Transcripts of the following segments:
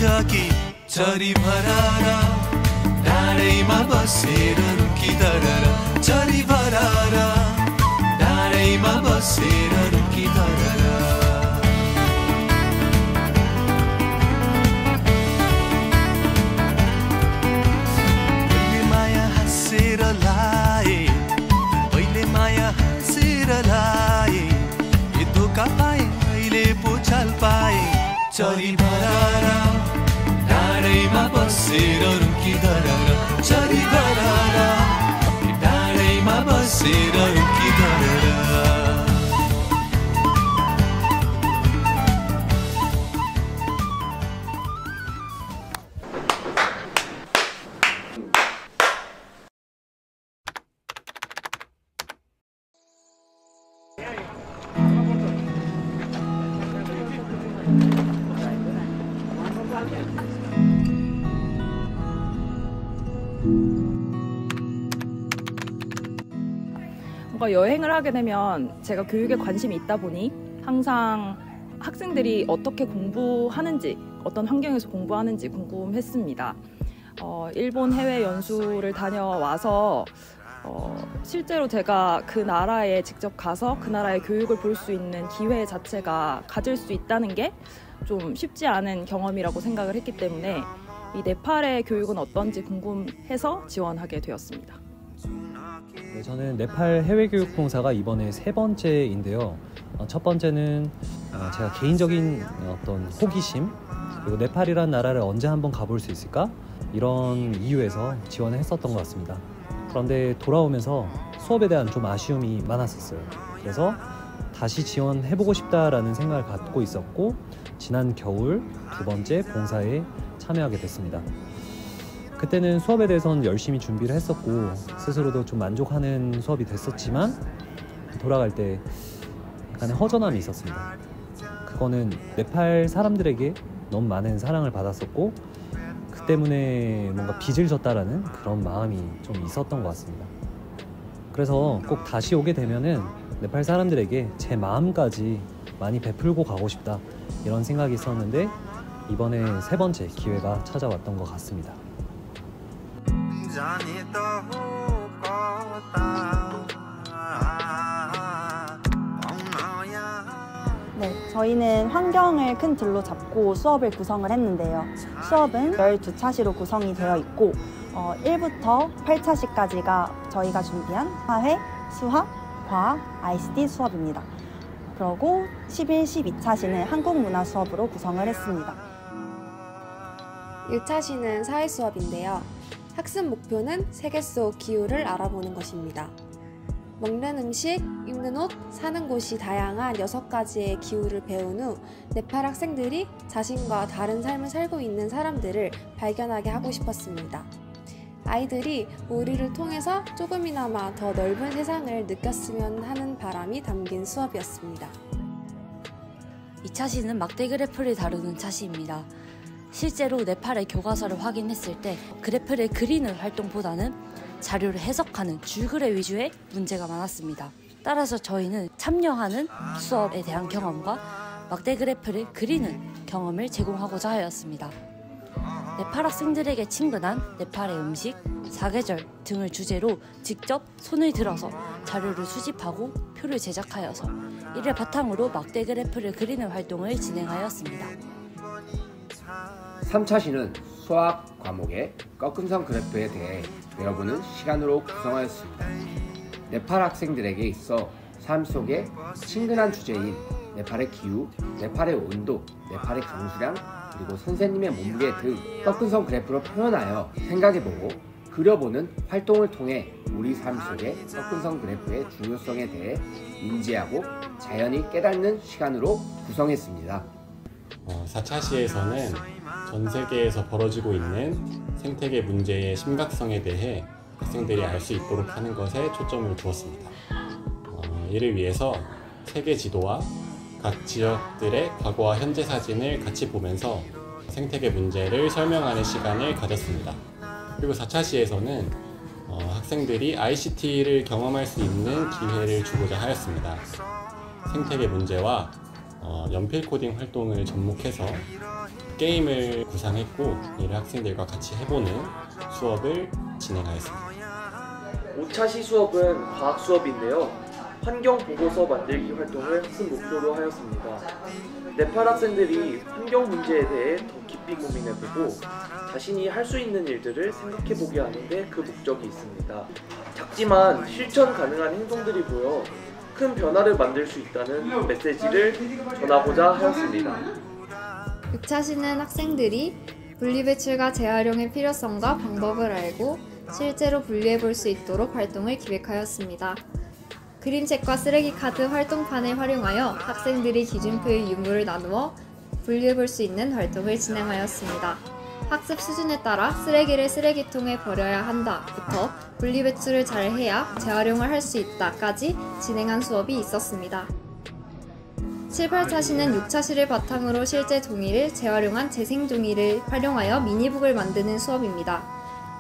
जगी चरी भरारा डाँडैमा बसेर रुखिधर चरी भरारा डाँडैमा बसेर रुखिधर पहिले माया हाँसेर लाए पहिले माया हाँसेर लाए ए धोका पाए अहिले पोचाल पाए चरी भरारा डाँडैमा बसेर रुखिधर चरी भरारा डाँडैमा बसेर रुखिधर 뭔가 여행을 하게 되면 제가 교육에 관심이 있다 보니 항상 학생들이 어떻게 공부하는지, 어떤 환경에서 공부하는지 궁금했습니다. 일본 해외 연수를 다녀와서 실제로 제가 그 나라에 직접 가서 그 나라의 교육을 볼 수 있는 기회 자체가 가질 수 있다는 게 좀 쉽지 않은 경험이라고 생각을 했기 때문에 이 네팔의 교육은 어떤지 궁금해서 지원하게 되었습니다. 네, 저는 네팔 해외교육봉사가 이번에 3번째인데요. 첫 번째는 제가 개인적인 어떤 호기심, 그리고 네팔이라는 나라를 언제 한번 가볼 수 있을까? 이런 이유에서 지원을 했었던 것 같습니다. 그런데 돌아오면서 수업에 대한 좀 아쉬움이 많았었어요. 그래서 다시 지원해보고 싶다라는 생각을 갖고 있었고, 지난 겨울 2번째 봉사에 참여하게 됐습니다. 그때는 수업에 대해서는 열심히 준비를 했었고 스스로도 좀 만족하는 수업이 됐었지만 돌아갈 때 약간의 허전함이 있었습니다. 그거는 네팔 사람들에게 너무 많은 사랑을 받았었고 그 때문에 뭔가 빚을 졌다라는 그런 마음이 좀 있었던 것 같습니다. 그래서 꼭 다시 오게 되면은 네팔 사람들에게 제 마음까지 많이 베풀고 가고 싶다, 이런 생각이 있었는데 이번에 3번째 기회가 찾아왔던 것 같습니다. 네, 저희는 환경을 큰 틀로 잡고 수업을 구성을 했는데요. 수업은 12차시로 구성이 되어 있고 1부터 8차시까지가 저희가 준비한 사회, 수학, 과학, ICT 수업입니다. 그리고 11, 12차시는 한국문화 수업으로 구성을 했습니다. 1차시는 사회 수업인데요. 학습 목표는 세계 속 기후를 알아보는 것입니다. 먹는 음식, 입는 옷, 사는 곳이 다양한 6가지의 기후를 배운 후 네팔 학생들이 자신과 다른 삶을 살고 있는 사람들을 발견하게 하고 싶었습니다. 아이들이 우리를 통해서 조금이나마 더 넓은 세상을 느꼈으면 하는 바람이 담긴 수업이었습니다. 2차시는 막대 그래프를 다루는 차시입니다. 실제로 네팔의 교과서를 확인했을 때 그래프를 그리는 활동보다는 자료를 해석하는 줄그래 위주의 문제가 많았습니다. 따라서 저희는 참여하는 수업에 대한 경험과 막대 그래프를 그리는 경험을 제공하고자 하였습니다. 네팔 학생들에게 친근한 네팔의 음식, 사계절 등을 주제로 직접 손을 들어서 자료를 수집하고 표를 제작하여서 이를 바탕으로 막대 그래프를 그리는 활동을 진행하였습니다. 3차시는 수학 과목의 꺾음선 그래프에 대해 배워보는 시간으로 구성하였습니다. 네팔 학생들에게 있어 삶 속에 친근한 주제인 네팔의 기후, 네팔의 온도, 네팔의 강수량, 그리고 선생님의 몸무게 등 꺾은선 그래프로 표현하여 생각해보고 그려보는 활동을 통해 우리 삶 속의 꺾은선 그래프의 중요성에 대해 인지하고 자연히 깨닫는 시간으로 구성했습니다. 4차시에서는 전 세계에서 벌어지고 있는 생태계 문제의 심각성에 대해 학생들이 알 수 있도록 하는 것에 초점을 두었습니다. 이를 위해서 세계 지도와 각 지역들의 과거와 현재 사진을 같이 보면서 생태계 문제를 설명하는 시간을 가졌습니다. 그리고 4차시에서는 학생들이 ICT를 경험할 수 있는 기회를 주고자 하였습니다. 생태계 문제와 연필 코딩 활동을 접목해서 게임을 구상했고 이를 학생들과 같이 해보는 수업을 진행하였습니다. 5차시 수업은 과학 수업인데요. 환경 보고서 만들기 활동을 학습 목표로 하였습니다. 네팔 학생들이 환경 문제에 대해 더 깊이 고민해보고 자신이 할 수 있는 일들을 생각해보게 하는데 그 목적이 있습니다. 작지만 실천 가능한 행동들이 보여 큰 변화를 만들 수 있다는 메시지를 전하고자 하였습니다. 6차시는 학생들이 분리배출과 재활용의 필요성과 방법을 알고 실제로 분리해 볼 수 있도록 활동을 기획하였습니다. 그림책과 쓰레기 카드 활동판을 활용하여 학생들이 기준표의 유무를 나누어 분리해 볼 수 있는 활동을 진행하였습니다. 학습 수준에 따라 쓰레기를 쓰레기통에 버려야 한다부터 분리배출을 잘 해야 재활용을 할 수 있다까지 진행한 수업이 있었습니다. 7, 8차시는 6차시를 바탕으로 실제 종이를 재활용한 재생종이를 활용하여 미니북을 만드는 수업입니다.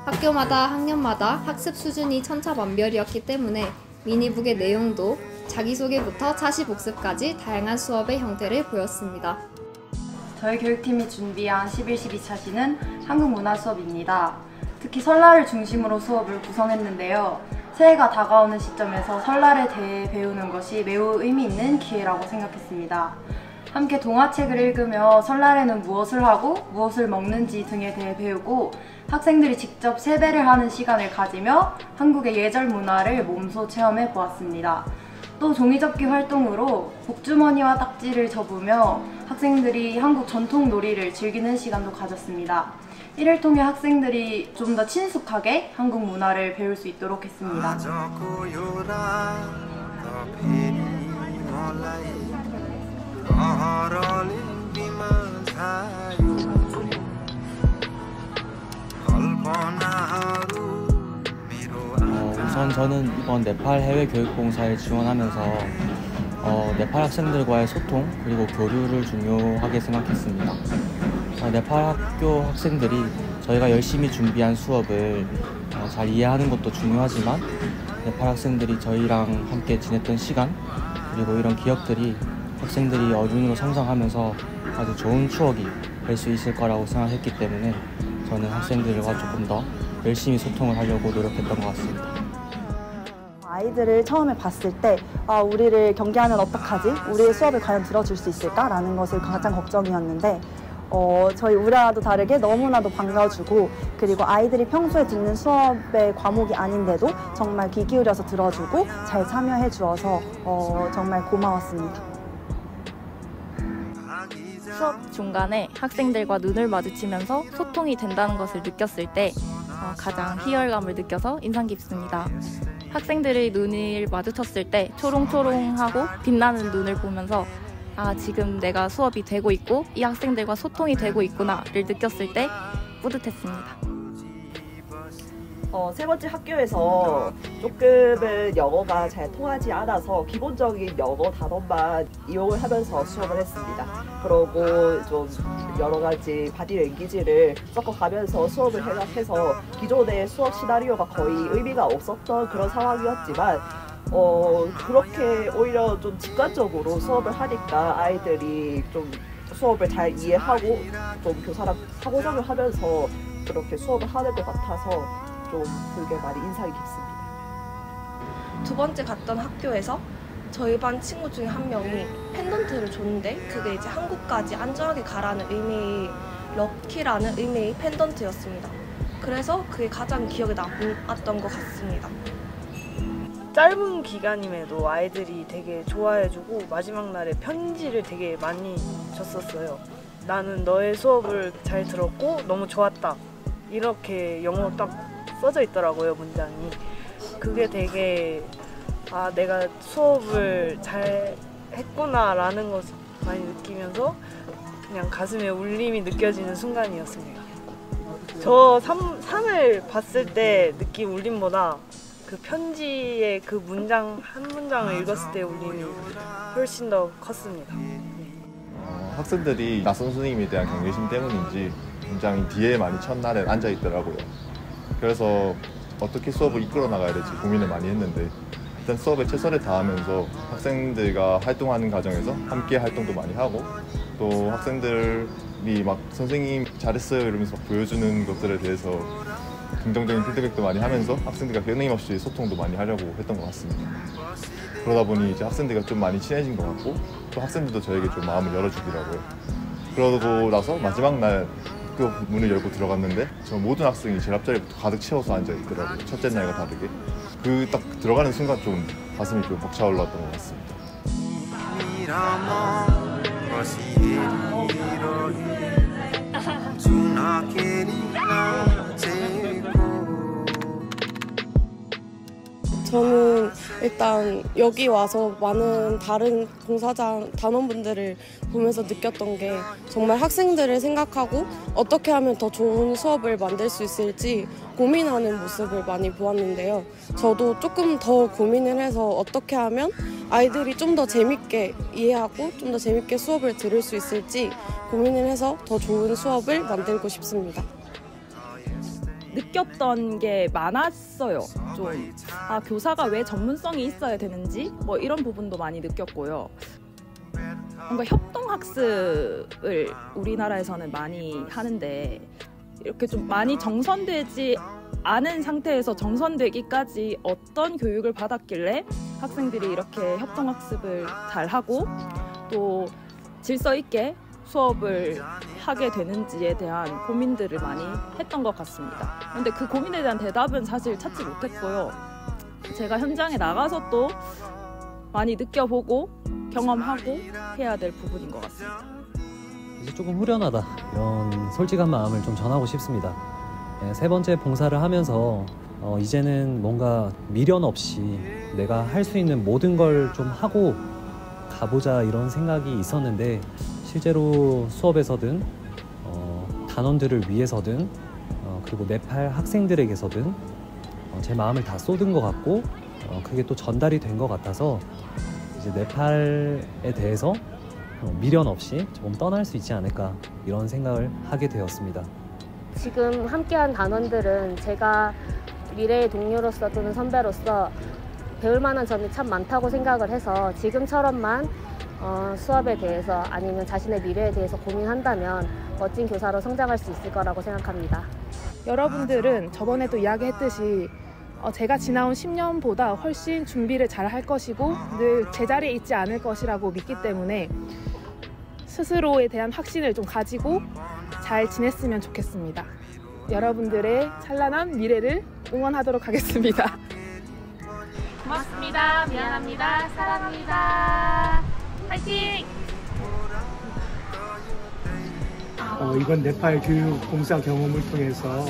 학교마다 학년마다 학습 수준이 천차만별이었기 때문에 미니북의 내용도 자기소개부터 차시 복습까지 다양한 수업의 형태를 보였습니다. 저희 교육팀이 준비한 11, 12차시는 한국문화 수업입니다. 특히 설날을 중심으로 수업을 구성했는데요. 새해가 다가오는 시점에서 설날에 대해 배우는 것이 매우 의미 있는 기회라고 생각했습니다. 함께 동화책을 읽으며 설날에는 무엇을 하고 무엇을 먹는지 등에 대해 배우고 학생들이 직접 세배를 하는 시간을 가지며 한국의 예절 문화를 몸소 체험해 보았습니다. 또 종이접기 활동으로 복주머니와 딱지를 접으며 학생들이 한국 전통 놀이를 즐기는 시간도 가졌습니다. 이를 통해 학생들이 좀 더 친숙하게 한국 문화를 배울 수 있도록 했습니다. 우선 저는 이번 네팔 해외교육봉사에 지원하면서 네팔 학생들과의 소통 그리고 교류를 중요하게 생각했습니다. 네팔 학교 학생들이 저희가 열심히 준비한 수업을 잘 이해하는 것도 중요하지만 네팔 학생들이 저희랑 함께 지냈던 시간 그리고 이런 기억들이 학생들이 어른으로 성장하면서 아주 좋은 추억이 될 수 있을 거라고 생각했기 때문에 저는 학생들과 조금 더 열심히 소통을 하려고 노력했던 것 같습니다. 아이들을 처음에 봤을 때 우리를 경계하면 어떡하지? 우리의 수업을 과연 들어줄 수 있을까라는 것이 가장 걱정이었는데 저희 우려와도 다르게 너무나도 반가워주고 그리고 아이들이 평소에 듣는 수업의 과목이 아닌데도 정말 귀 기울여서 들어주고 잘 참여해 주어서 정말 고마웠습니다. 수업 중간에 학생들과 눈을 마주치면서 소통이 된다는 것을 느꼈을 때 가장 희열감을 느껴서 인상 깊습니다. 학생들의 눈을 마주쳤을 때 초롱초롱하고 빛나는 눈을 보면서 지금 내가 수업이 되고 있고 이 학생들과 소통이 되고 있구나를 느꼈을 때 뿌듯했습니다. 세 번째 학교에서 조금은 영어가 잘 통하지 않아서 기본적인 영어 단어만 이용을 하면서 수업을 했습니다. 그러고 좀 여러 가지 바디랭귀지를 섞어가면서 수업을 해서 기존의 수업 시나리오가 거의 의미가 없었던 그런 상황이었지만 그렇게 오히려 좀 직관적으로 수업을 하니까 아이들이 좀 수업을 잘 이해하고 좀 교사랑 상호작용을 하면서 그렇게 수업을 하는 것 같아서 좀 그게 많이 인상이 깊습니다. 두 번째 갔던 학교에서 저희 반 친구 중에 한 명이 펜던트를 줬는데 그게 이제 한국까지 안전하게 가라는 의미의 럭키라는 의미의 펜던트였습니다. 그래서 그게 가장 기억에 남았던 것 같습니다. 짧은 기간임에도 아이들이 되게 좋아해주고 마지막 날에 편지를 되게 많이 줬었어요. 나는 너의 수업을 잘 들었고 너무 좋았다. 이렇게 영어로 딱 써져 있더라고요, 문장이. 그게 되게 내가 수업을 잘 했구나 라는 것을 많이 느끼면서 그냥 가슴에 울림이 느껴지는 순간이었습니다. 저 상을 봤을 때 느낀 울림보다 그 편지의 그 문장 한 문장을 읽었을 때 울림이 훨씬 더 컸습니다. 학생들이 낯선 선생님에 대한 경계심 때문인지 굉장히 뒤에 많이 첫날에 앉아 있더라고요. 그래서 어떻게 수업을 이끌어 나가야 될지 고민을 많이 했는데 일단 수업에 최선을 다하면서 학생들과 활동하는 과정에서 함께 활동도 많이 하고 또 학생들이 막 선생님 잘했어요 이러면서 막 보여주는 것들에 대해서 긍정적인 피드백도 많이 하면서 학생들과 끊임없이 소통도 많이 하려고 했던 것 같습니다. 그러다 보니 이제 학생들과 좀 많이 친해진 것 같고 또 학생들도 저에게 좀 마음을 열어주더라고요. 그러고 나서 마지막 날 학교 문을 열고 들어갔는데 저 모든 학생이 제 앞자리부터 가득 채워서 앉아 있더라고요. 첫째 날과 다르게. 그 딱 들어가는 순간 좀 가슴이 좀 벅차올랐던 것 같습니다. 저는 일단 여기 와서 많은 다른 봉사장 단원분들을 보면서 느꼈던 게 정말 학생들을 생각하고 어떻게 하면 더 좋은 수업을 만들 수 있을지 고민하는 모습을 많이 보았는데요. 저도 조금 더 고민을 해서 어떻게 하면 아이들이 좀 더 재밌게 이해하고 좀 더 재밌게 수업을 들을 수 있을지 고민을 해서 더 좋은 수업을 만들고 싶습니다. 느꼈던 게 많았어요. 좀 교사가 왜 전문성이 있어야 되는지 뭐 이런 부분도 많이 느꼈고요. 뭔가 협동학습을 우리나라에서는 많이 하는데 이렇게 좀 많이 정선되지 않은 상태에서 정선되기까지 어떤 교육을 받았길래 학생들이 이렇게 협동학습을 잘하고 또 질서 있게 수업을 하게 되는지에 대한 고민들을 많이 했던 것 같습니다. 그런데 그 고민에 대한 대답은 사실 찾지 못했고요. 제가 현장에 나가서 또 많이 느껴보고 경험하고 해야 될 부분인 것 같습니다. 이제 조금 후련하다 이런 솔직한 마음을 좀 전하고 싶습니다. 세 번째 봉사를 하면서 이제는 뭔가 미련 없이 내가 할 수 있는 모든 걸 좀 하고 가보자 이런 생각이 있었는데 실제로 수업에서든 단원들을 위해서든 그리고 네팔 학생들에게서든 제 마음을 다 쏟은 것 같고 그게 또 전달이 된 것 같아서 이제 네팔에 대해서 미련 없이 조금 떠날 수 있지 않을까 이런 생각을 하게 되었습니다. 지금 함께한 단원들은 제가 미래의 동료로서 또는 선배로서 배울 만한 점이 참 많다고 생각을 해서 지금처럼만 수업에 대해서 아니면 자신의 미래에 대해서 고민한다면 멋진 교사로 성장할 수 있을 거라고 생각합니다. 여러분들은 저번에도 이야기했듯이 제가 지나온 10년보다 훨씬 준비를 잘 할 것이고 늘 제자리에 있지 않을 것이라고 믿기 때문에 스스로에 대한 확신을 좀 가지고 잘 지냈으면 좋겠습니다. 여러분들의 찬란한 미래를 응원하도록 하겠습니다. 고맙습니다. 미안합니다. 사랑합니다. 파이팅! 이번 네팔 교육 봉사 경험을 통해서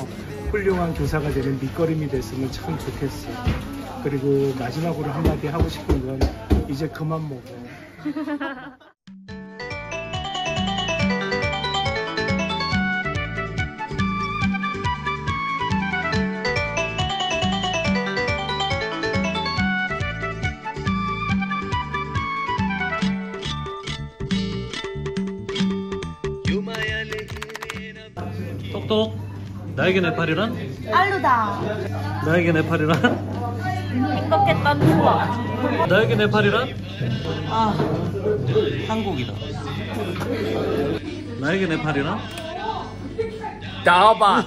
훌륭한 교사가 되는 밑거름이 됐으면 참 좋겠어요. 그리고 마지막으로 한마디 하고 싶은 건 이제 그만 먹어. 똑똑 나에게 네팔이란? 알루다. 나에게 네팔이란? 행복했던 추억. 나에게 네팔이란? 한국이다. 나에게 네팔이란? 나와봐.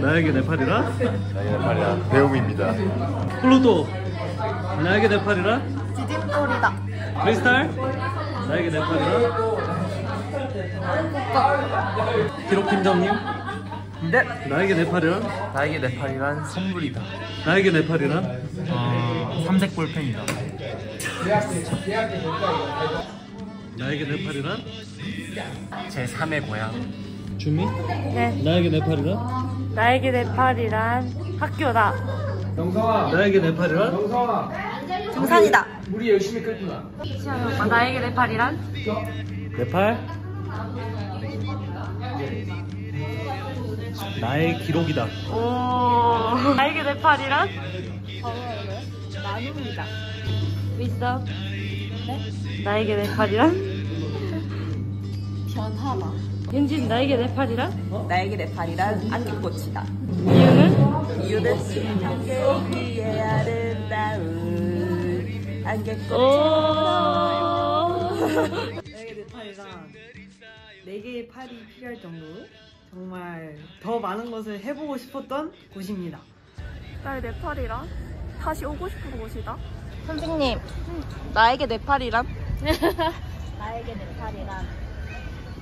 나에게 네팔이란? 나에게 네팔이란 배움입니다. 플루토 나에게 네팔이란? 디딤돌이다. 크리스탈 나에게 네팔이란? 기록팀장님? 네. 나에게 네팔이란? 나에게 네팔이란 선물이다. 나에게 네팔이란? 삼색 볼펜이다. 나에게 네팔이란? 제 3의 고향. 주미? 네. 나에게 네팔이란? 나에게 네팔이란 학교다. 나에게 네팔이란? 등산이다. 우리 열심히 끌구나. 시아이 오빠 나에게 네팔이란? 네팔? 나의 기록이다. 오. 나에게 네팔이란? 나눔이다. wisdom. 네? 나에게 네팔이란? 변화다. 윤진 나에게 네팔이란? 나에게 네팔이란 안개꽃이다. 이유는? 유대시 함께 위에 아름다운 안개꽃처럼 나에게 내 팔이란 4개의 팔이 필요할 정도로 정말 더 많은 것을 해보고 싶었던 곳입니다. 나의 네팔이란 다시 오고 싶은 곳이다. 선생님, 나에게 네팔이란? 나에게 네팔이란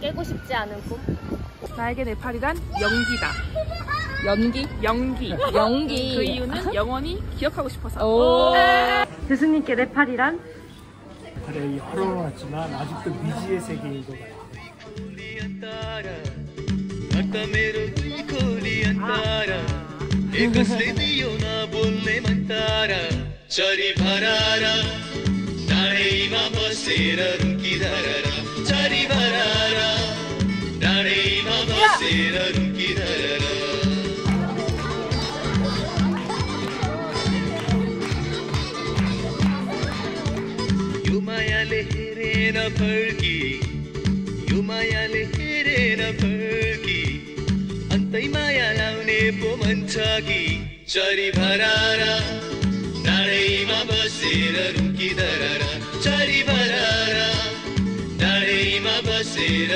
깨고 싶지 않은 꿈? 나에게 네팔이란 연기다. 연기? 연기. 연기. 그 이유는 영원히 기억하고 싶어서. 오. 교수님께 네팔이란? 네팔이 헐렁하지만 아직도 미지의 세계인 것 같아요. एकसले दियो न बोल्ने मन तारा चरी भरारा डाँडैमा बसेर रुकिधरा चरी भरारा डाँडैमा बसेर रुकिधरा यो मायाले हेरेन फर्की यो मायाले हेरेन फर्की अन्तै माया लाउने पो मन छ कि चरी भरारा डाँडैमा बसेर रुकिधरा चरी भरारा डाँडैमा बसेर